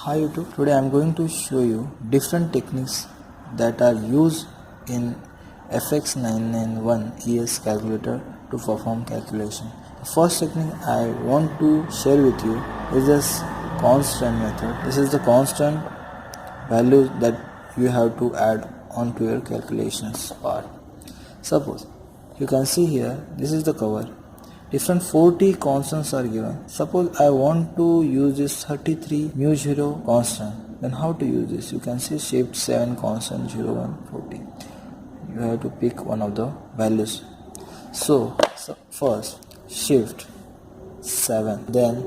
Hi YouTube, today I am going to show you different techniques that are used in FX991 ES calculator to perform calculation. The first technique I want to share with you is this constant method. This is the constant value that you have to add onto your calculations part. Suppose you can see here, this is the cover. Different 40 constants are given. Suppose I want to use this 33 mu 0 constant. Then how to use this? You can see shift 7 constant 0 1 40. You have to pick one of the values. So first shift 7, then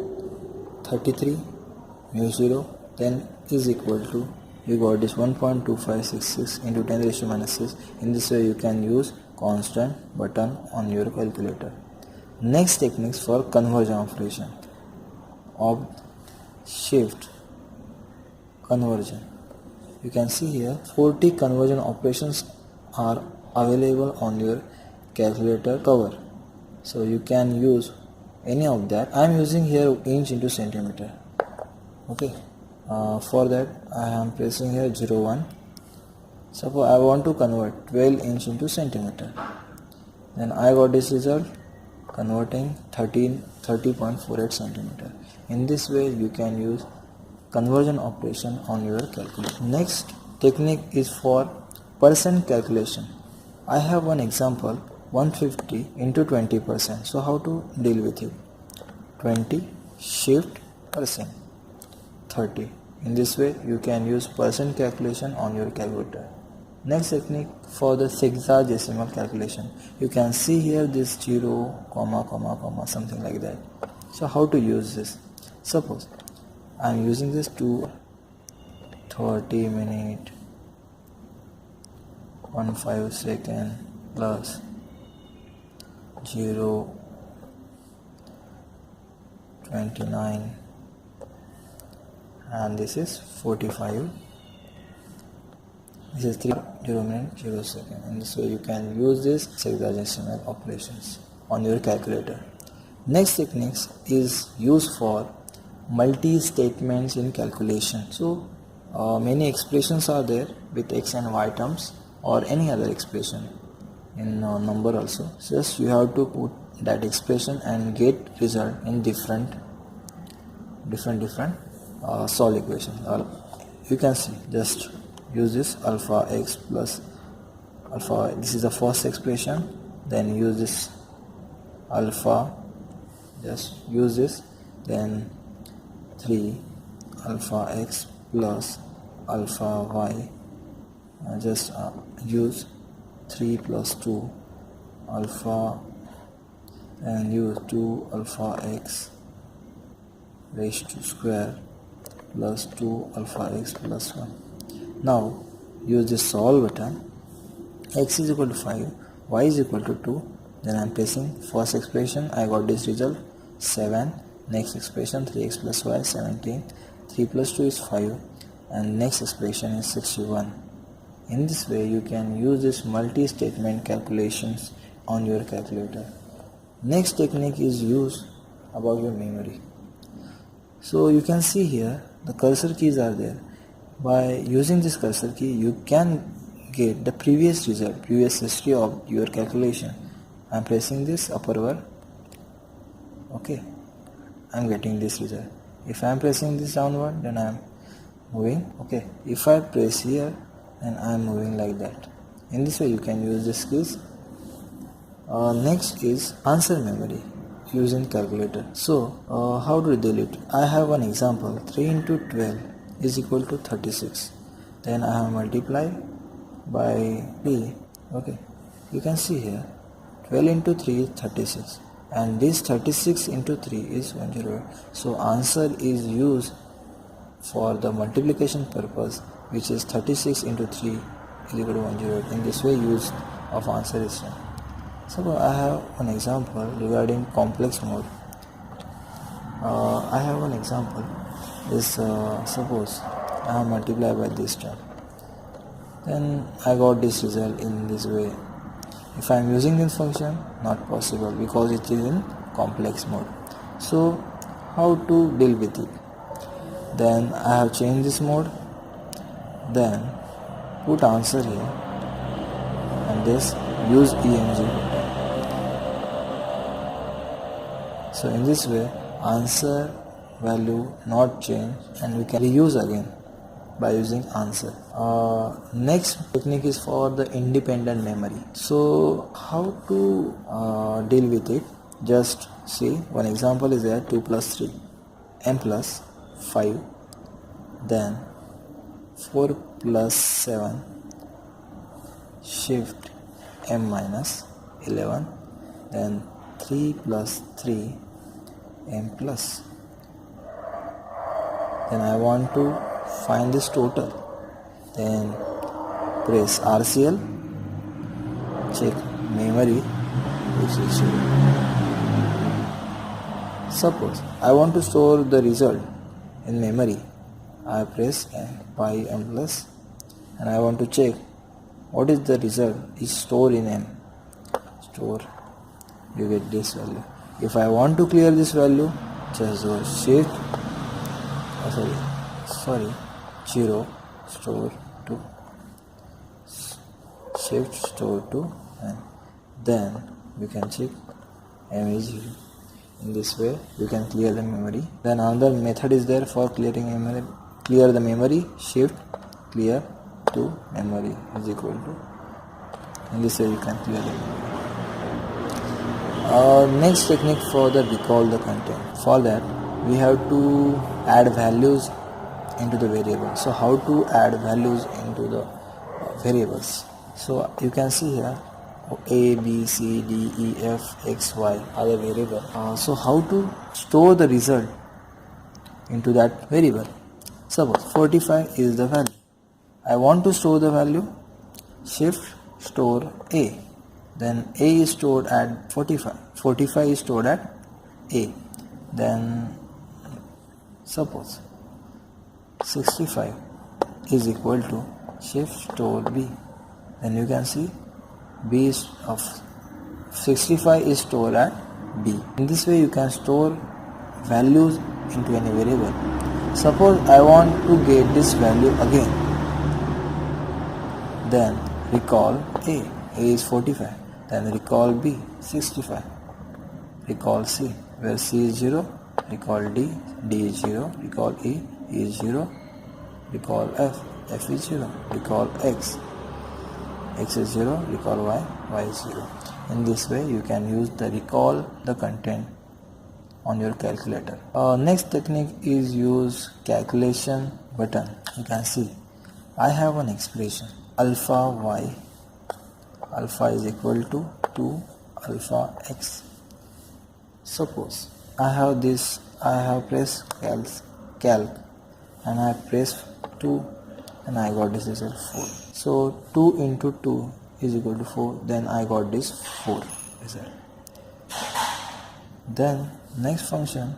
33 mu 0, then is equal to, you got this 1.2566 into 10 raised to minus 6. In this way you can use constant button on your calculator. Next techniques for conversion operation of shift conversion. You can see here 40 conversion operations are available on your calculator cover. So you can use any of that. I am using here inch into centimeter. Okay. For that I am pressing here 01. Suppose I want to convert 12 inch into centimeter. Then I got this result, converting 30.48 centimeter. In this way you can use conversion operation on your calculator. Next technique is for percent calculation. I have one example, 150 into 20%. So how to deal with it? 20 shift percent 30. In this way you can use percent calculation on your calculator. Next technique for the sexagesimal calculation. You can see here this 0, comma, comma, comma, something like that. So how to use this? Suppose I am using this to 30 minute 15 second plus 0 29 and this is 45. This is 0 minute 0 second. In this way you can use this sexagesimal operations on your calculator. Next technique is used for multi-statements in calculation. So many expressions are there with x and y terms or any other expression in number also. Just you have to put that expression and get result in different solve equation. You can see, just use this alpha x plus alpha, this is the first expression, then use this alpha, just use this, then 3 alpha x plus alpha y, just use 3 plus 2 alpha and use 2 alpha x raised to square plus 2 alpha x plus 1. Now use this solve button. X is equal to 5, y is equal to 2. Then I am pressing first expression. I got this result 7. Next expression 3x plus y 17. 3 plus 2 is 5 and next expression is 61. In this way you can use this multi-statement calculations on your calculator. Next technique is used about your memory. So you can see here the cursor keys are there. By using this cursor key you can get the previous result, previous history of your calculation. I am pressing this upward. Okay, I am getting this result. If I am pressing this downward, then I am moving. Okay, if I press here, then I am moving like that. In this way you can use the skills. Next is answer memory using calculator. So how to deal it? I have one example, 3 into 12 is equal to 36. Then I have multiplied by 3. Okay, you can see here 12 into 3 is 36 and this 36 into 3 is 108. So answer is used for the multiplication purpose, which is 36 into 3 is equal to 108. In this way use of answer is done. So I have an example regarding complex mode. I have one example is suppose I have multiplied by this term, then I got this result in this way. If I am using this function, not possible because it is in complex mode. So how to deal with it? Then I have changed this mode. Then put answer here and this use EMG. So in this way answer value not change and we can reuse again by using answer. Next technique is for the independent memory. So how to deal with it? Just see, one example is there, 2 plus 3 m plus 5, then 4 plus 7 shift m minus 11, then 3 plus 3 m plus. Then I want to find this total. Then press RCL, check memory which is shown. Suppose I want to store the result in memory. I press pi m plus and I want to check what is the result is stored in m. Store, you get this value. If I want to clear this value, just go shift 0 store to shift store to, and then we can check m is 0. In this way you can clear the memory. Then another method is there for clearing memory. Clear the memory, shift clear to memory is equal to. In this way you can clear the memory. Next technique for the recall the content. For that we have to add values into the variable. So how to add values into the variables? So you can see here A, B, C, D, E, F, X, Y are the variable. So how to store the result into that variable? Suppose 45 is the value. I want to store the value. Shift store A. Then A is stored at 45. 45 is stored at A. Then suppose 65 is equal to shift store B. Then you can see B is of 65 is stored at B. In this way you can store values into any variable. Suppose I want to get this value again. Then recall A. A is 45. Then recall B 65. Recall C where C is 0. Recall D. D is 0. Recall E. E is 0. Recall F. F is 0. Recall X. X is 0. Recall Y. Y is 0. In this way you can use the recall the content on your calculator. Next technique is use calculation button. You can see I have an expression alpha y. Alpha is equal to 2 alpha x. Suppose I have this, I have pressed calc and I press 2 and I got this result 4. So 2 into 2 is equal to 4. Then I got this 4 result. Then next function,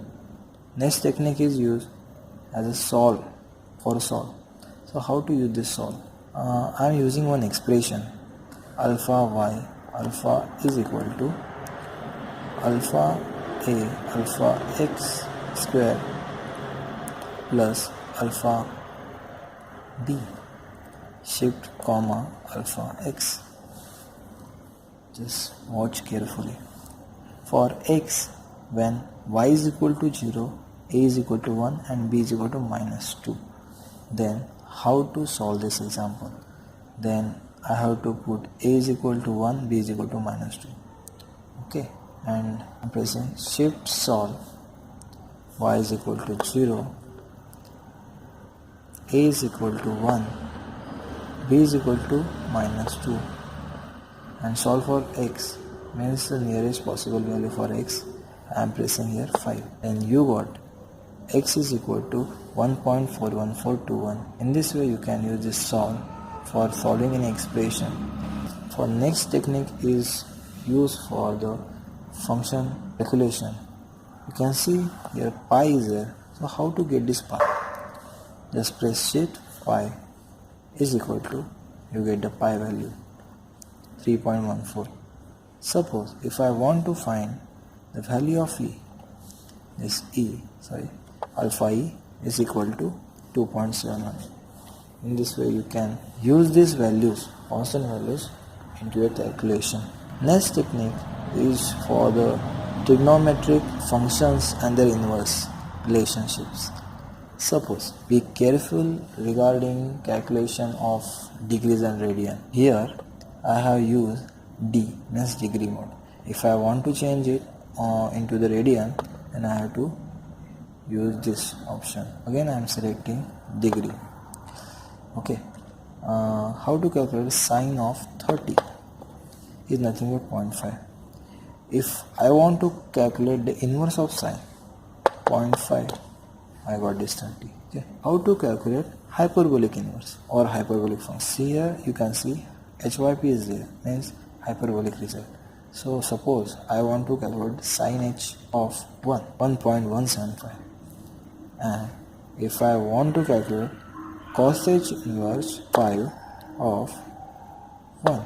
next technique is used as a solve for solve. So how to use this solve? I am using one expression alpha y alpha is equal to alpha a alpha x square plus alpha b shift comma alpha x. Just watch carefully. For x, when y is equal to 0, a is equal to 1 and b is equal to minus 2, then how to solve this example? Then I have to put a is equal to 1, b is equal to minus 2. Okay, and I'm pressing shift solve. Y is equal to 0, a is equal to 1, b is equal to minus 2, and solve for x means the nearest possible value for x. I am pressing here 5 and you got x is equal to 1.41421. In this way you can use this solve for solving an expression. For next technique is used for the function calculation. You can see here pi is there. So how to get this pi? Just press shift pi is equal to, you get the pi value 3.14. Suppose if I want to find the value of alpha e, is equal to 2.71. In this way you can use these values, constant values, into your calculation. Next technique is for the trigonometric functions and their inverse relationships. Suppose, be careful regarding calculation of degrees and radian. Here I have used D, means degree mode. If I want to change it into the radian, then I have to use this option. Again I am selecting degree. Okay, how to calculate sine of 30 is nothing but 0.5. If I want to calculate the inverse of sine, 0.5, I got this 30. Okay. How to calculate hyperbolic inverse or hyperbolic function? See here you can see HYP is there, means hyperbolic result. So suppose I want to calculate sin h of 1.175, and if I want to calculate cos h inverse 5 of 1,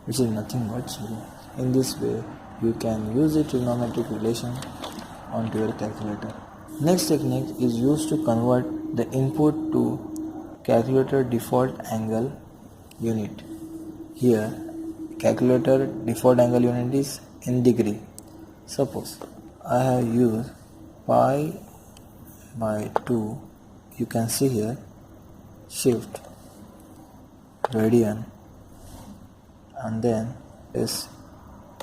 which is nothing but 0. In this way you can use the trigonometric relation onto your calculator. Next technique is used to convert the input to calculator default angle unit. Here calculator default angle unit is in degree. Suppose I have used pi by 2, you can see here shift radian and then is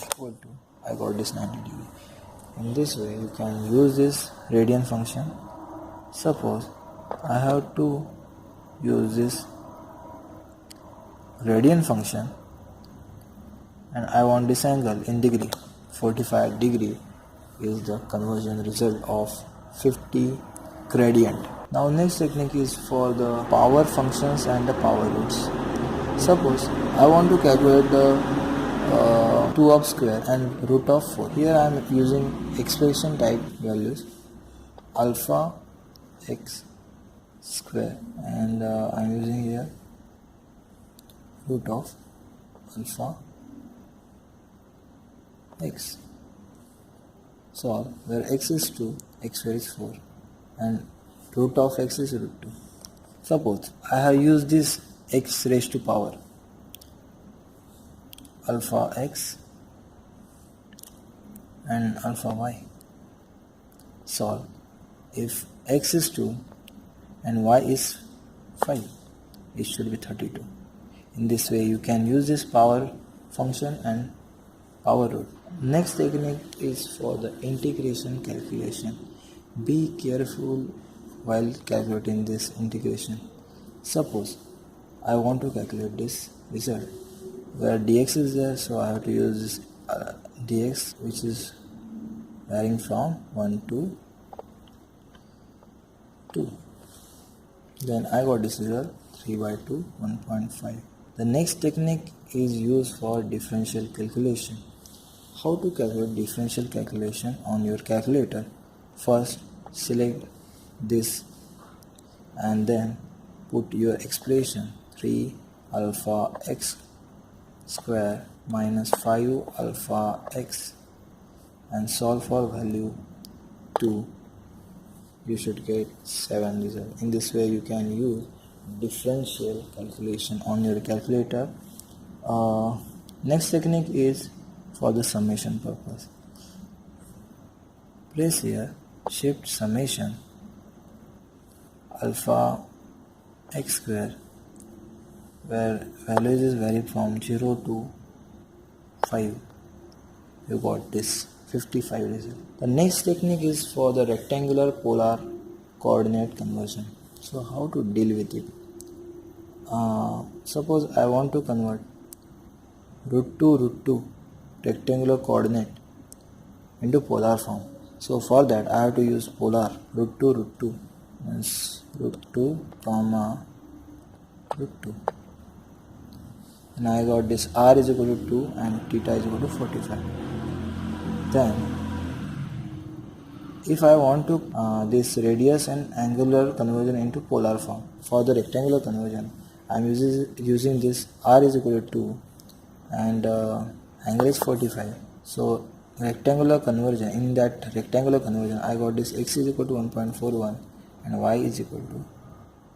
equal to, I got this 90 degree. In this way you can use this radian function. Suppose I have to use this radian function and I want this angle in degree. 45 degree is the conversion result of 50 gradient. Now next technique is for the power functions and the power roots. Suppose I want to calculate the 2 of square and root of 4. Here I am using expression type values alpha x square, and I am using here root of alpha x. Solve where x is 2, x square is 4, and root of x is root 2. Suppose I have used this x raised to power alpha x and alpha y. Solve. If x is 2 and y is 5, it should be 32. In this way you can use this power function and power root. Next technique is for the integration calculation. Be careful while calculating this integration. Suppose I want to calculate this result where dx is there, so I have to use this dx, which is varying from 1 to 2. Then I got this result 3 by 2, 1.5. The next technique is used for differential calculation. How to calculate differential calculation on your calculator? First select this and then put your expression 3 alpha x square minus 5 alpha x and solve for value 2. You should get 7 result. In this way you can use differential calculation on your calculator. Next technique is for the summation purpose. Place here shift summation alpha x square where values is vary from 0 to 5. You got this 55 result. The next technique is for the rectangular polar coordinate conversion. So how to deal with it? Suppose I want to convert root 2 rectangular coordinate into polar form. So for that I have to use polar root 2 means root 2 comma root 2, and I got this r is equal to 2 and theta is equal to 45. Then if I want to this radius and angular conversion into polar form, for the rectangular conversion I am using this r is equal to 2 and angle is 45. So rectangular conversion, in that rectangular conversion I got this x is equal to 1.41 and y is equal to,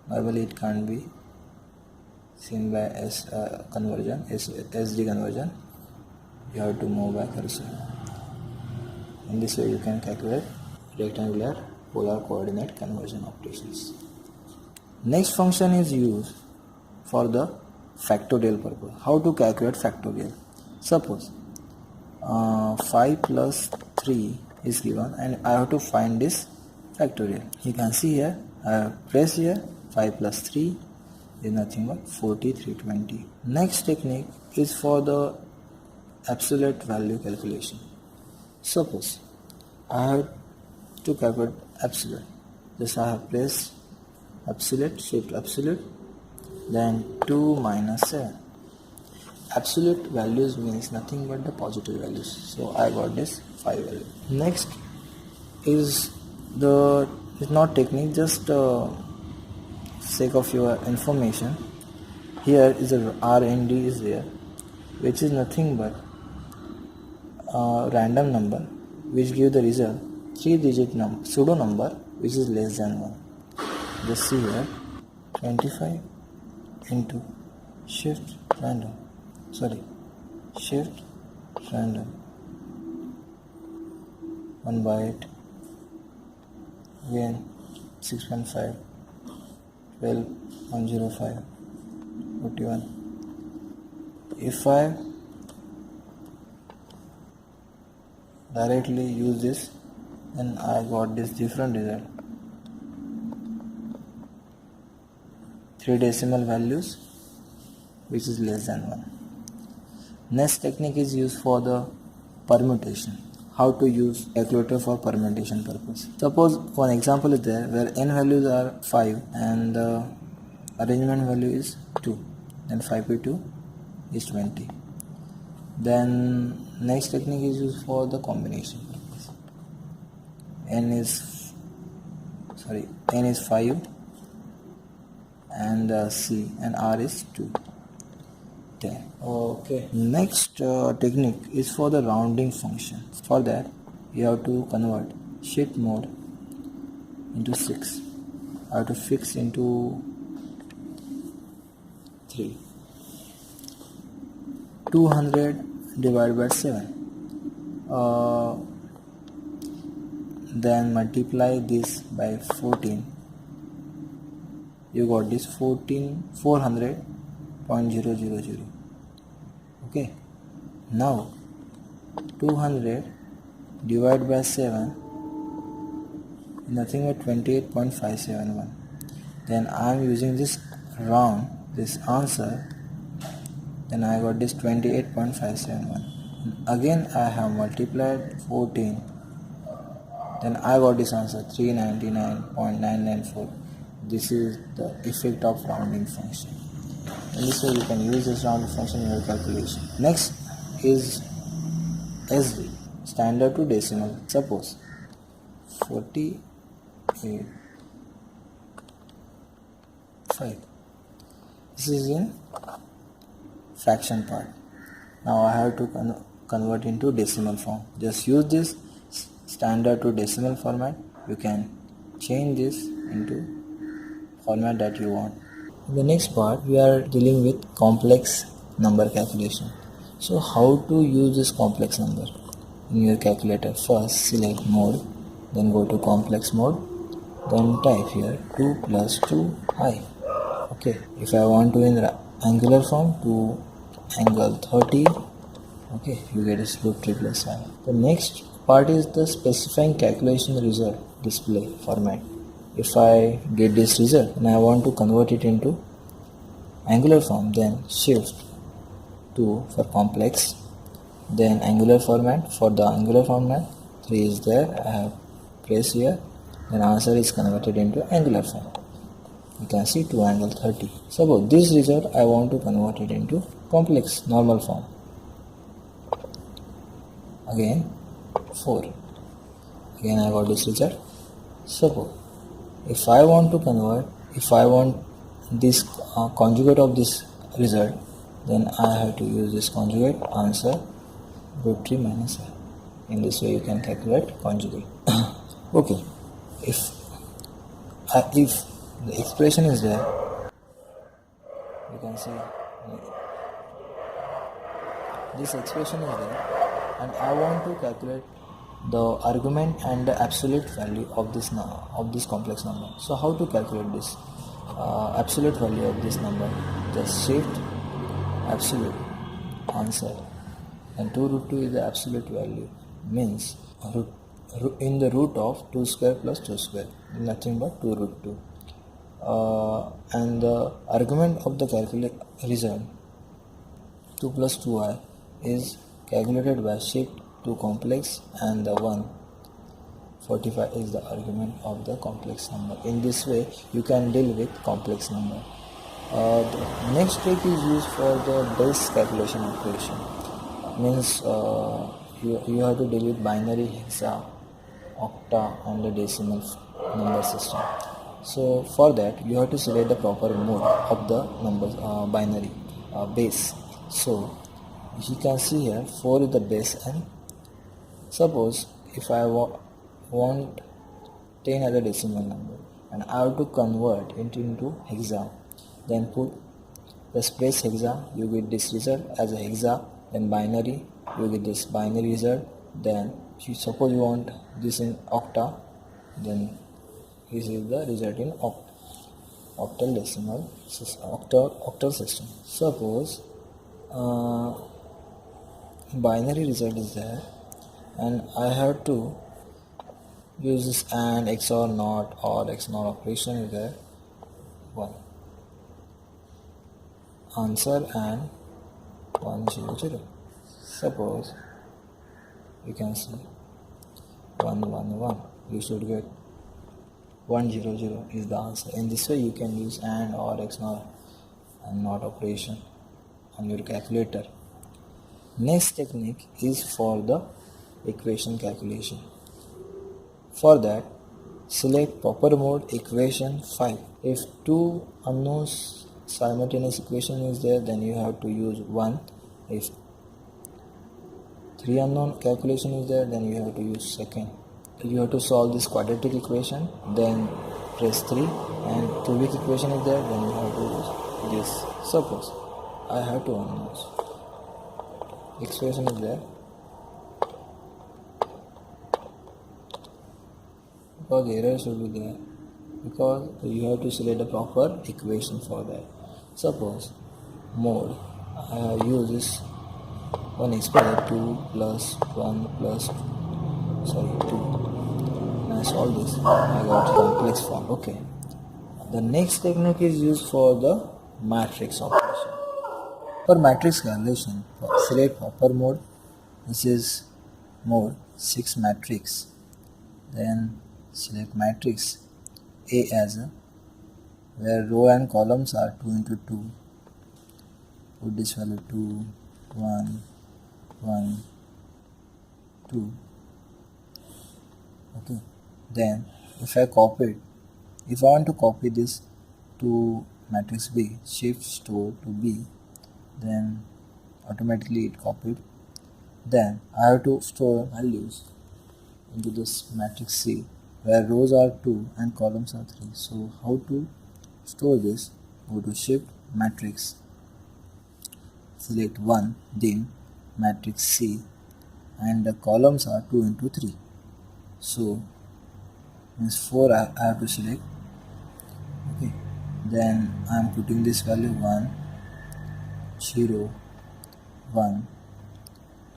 normally it can't be seen by conversion, SD conversion. You have to move by cursor. In this way you can calculate rectangular polar coordinate conversion operations. Next function is used for the factorial purpose. How to calculate factorial? Suppose 5 plus 3 is given and I have to find this factorial. You can see here, I have pressed here, 5 plus 3 is nothing but 4320. Next technique is for the absolute value calculation. Suppose I have to calculate absolute. Just I have pressed absolute, shift absolute, then 2 minus 7. Absolute values means nothing but the positive values. So I got this 5 value. Next is it's not technique, just sake of your information. Here is a RND is there, which is nothing but random number which give the result 3-digit number, pseudo number which is less than 1. Just see here, 25 into shift random, shift random 1 byte, again 6.5, 12, 105, 41. If I directly use this, then I got this different result. 3 decimal values which is less than 1. Next technique is used for the permutation. How to use calculator for permutation purpose. Suppose one example is there where n values are 5 and the arrangement value is 2. Then 5 by 2 is 20. Then next technique is used for the combination purpose. N is 5 and C and R is 2. 10. Okay. Next technique is for the rounding function. For that you have to convert shift mode into 6. I have to fix into 3. 200 divided by 7. Then multiply this by 14. You got this 400.000. Okay. Now 200 divided by 7 is nothing but 28.571. Then I am using this round, this answer. Then I got this 28.571. Again I have multiplied 14. Then I got this answer 399.994. This is the effect of rounding function. And this way you can use this rounding function in your calculation. Next is SD, standard to decimal. Suppose 48.5. This is in fraction part. Now I have to convert into decimal form. Just use this standard to decimal format. You can change this into format that you want. In the next part we are dealing with complex number calculation. So how to use this complex number in your calculator? First select mode, then go to complex mode, then type here 2 plus 2i. Okay, if I want to in angular form, 2 angle 30. Okay, you get a root 3 plus i. The next part is the specifying calculation result display format. If I get this result and I want to convert it into angular form, then shift 2 for complex, then angular format. For the angular format 3 is there, I have pressed here, then answer is converted into angular form. You can see 2 angle 30. Suppose this result I want to convert it into complex normal form. Again 4. Again I got this result. Suppose if I want to convert, if I want this conjugate of this result, then I have to use this conjugate, answer root 3 minus i. In this way you can calculate conjugate. Okay, if if the expression is there, you can see this expression is there, and I want to calculate the argument and the absolute value of this complex number. So how to calculate this absolute value of this number? Just shift absolute answer, and 2 root 2 is the absolute value, means in the root of 2 square plus 2 square, nothing but 2 root 2. And the argument of the calculate result 2 plus 2i is calculated by shift to complex, and the 145 is the argument of the complex number. In this way you can deal with complex number. The next trick is used for the base calculation operation, means you have to deal with binary, hexa, octa and the decimal number system. So for that you have to select the proper mode of the numbers binary base. So you can see here 4 is the base, and suppose if I want 10 as a decimal number and I have to convert it into hexa, then put the space hexa, you get this result as a hexa, then binary, you get this binary result. Then suppose you want this in octa, then this is the result in octal decimal system, octal system. Suppose binary result is there, and I have to use this AND, XOR NOT or XNOR operation is there. 1 answer and 100. Suppose you can see 111, you should get 100 is the answer. In this way you can use AND or XNOR and NOT operation on your calculator. Next technique is for the equation calculation. For that, select proper mode equation 5. If 2 unknowns simultaneous equation is there, then you have to use 1. If 3 unknown calculation is there, then you have to use second. You have to solve this quadratic equation, then press 3, and cubic equation is there, then you have to use this. Suppose I have 2 unknowns, expression is there, because error should be there, because you have to select the proper equation for that. Suppose mode, I have used this one expression 2 plus 1 plus 2. When I solve this, I got complex form. Okay. The next technique is used for the matrix operation. For matrix calculation, select proper mode. This is mode 6 matrix. Then select matrix A as a, where row and columns are 2 into 2. Put this value 2, 1, 1, 2. Okay. Then if I want to copy this to matrix B, shift store to B, then automatically it copied. Then I have to store values into this matrix C, where rows are 2 and columns are 3. So how to store this? Go to shift matrix, select 1, then matrix C, and the columns are 2 into 3. So means 4 I have to select. Okay. Then I am putting this value 1, 0, 1,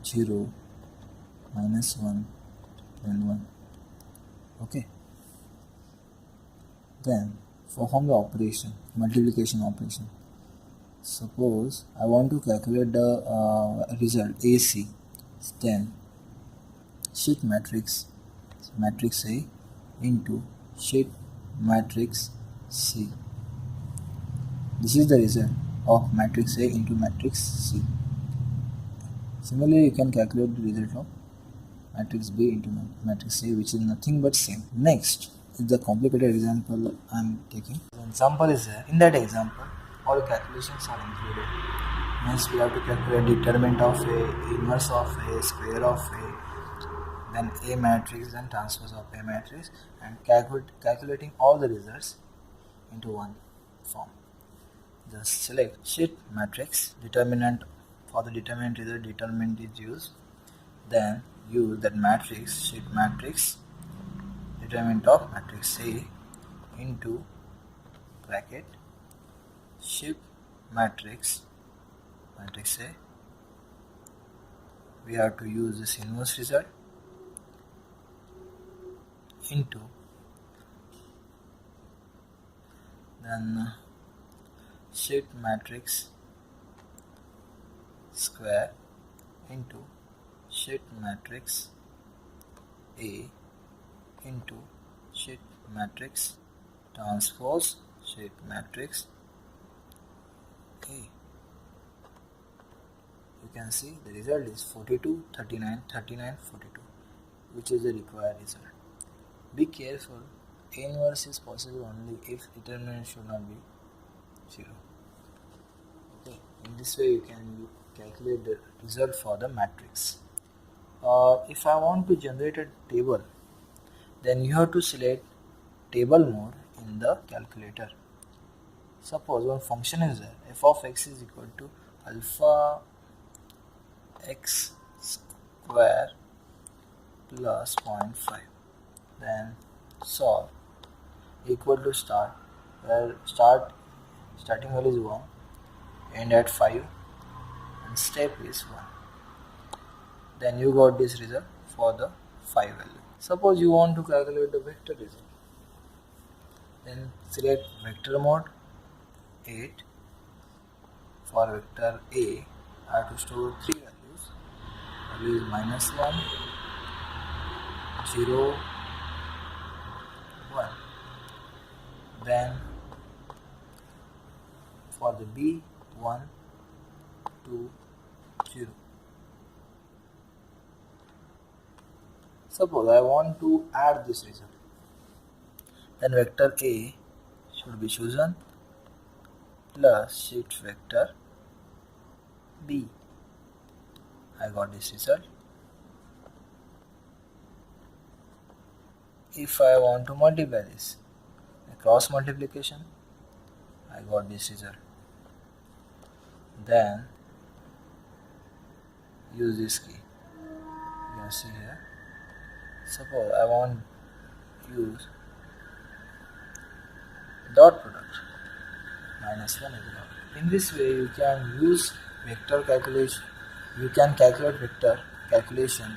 0, minus 1, and 1. Okay. Then perform the operation, multiplication operation. Suppose I want to calculate the result AC, then shift matrix A into shift matrix C. This is the result of matrix A into matrix C. Similarly, you can calculate the result of matrix B into matrix A, which is nothing but same. Next is the complicated example I am taking. The example is there. In that example, all calculations are included. Means we have to calculate determinant of A, inverse of A, square of A, then A matrix, then transpose of A matrix, and calculating all the results into one form. Just select sheet matrix, determinant. For the determinant result, determinant is used. Then use that matrix, sheet matrix, determinant of matrix A into bracket sheet matrix, matrix A. We have to use this inverse result into, then sheet matrix square into sheet matrix A into sheet matrix transpose sheet matrix A. You can see the result is 42, 39, 39, 42, which is the required result. Be careful, A inverse is possible only if determinant should not be 0. Okay, in this way you can calculate the result for the matrix. If I want to generate a table, then you have to select table mode in the calculator. Suppose one function is there, f of x is equal to alpha x square plus 0.5. Then solve equal to start, where starting value is 1, end at 5, and step is 1. Then you got this result for the 5 value. Suppose you want to calculate the vector result, then select vector mode 8. For vector A, I have to store 3 values. Value is -1, 0, 1. Then for the B, 1, 2, 0. Suppose I want to add this result, then vector A should be chosen plus sheet vector B. I got this result. If I want to multiply this, cross multiplication, I got this result. Then use this key. You can see here. Suppose I want to use dot product, -1 is equal. In this way you can use vector calculation. You can calculate vector calculation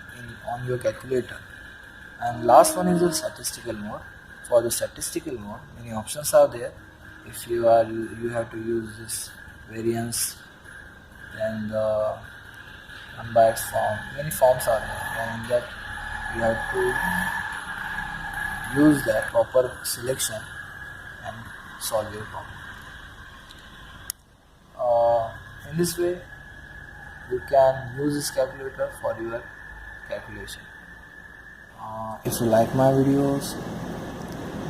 on your calculator. And last one is the statistical mode. For the statistical mode, many options are there. If you have to use this variance, then the unbiased form, many forms are there, and that you have to use the proper selection and solve your problem. In this way you can use this calculator for your calculation. If you like my videos,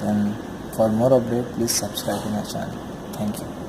then for more update please subscribe to my channel. Thank you.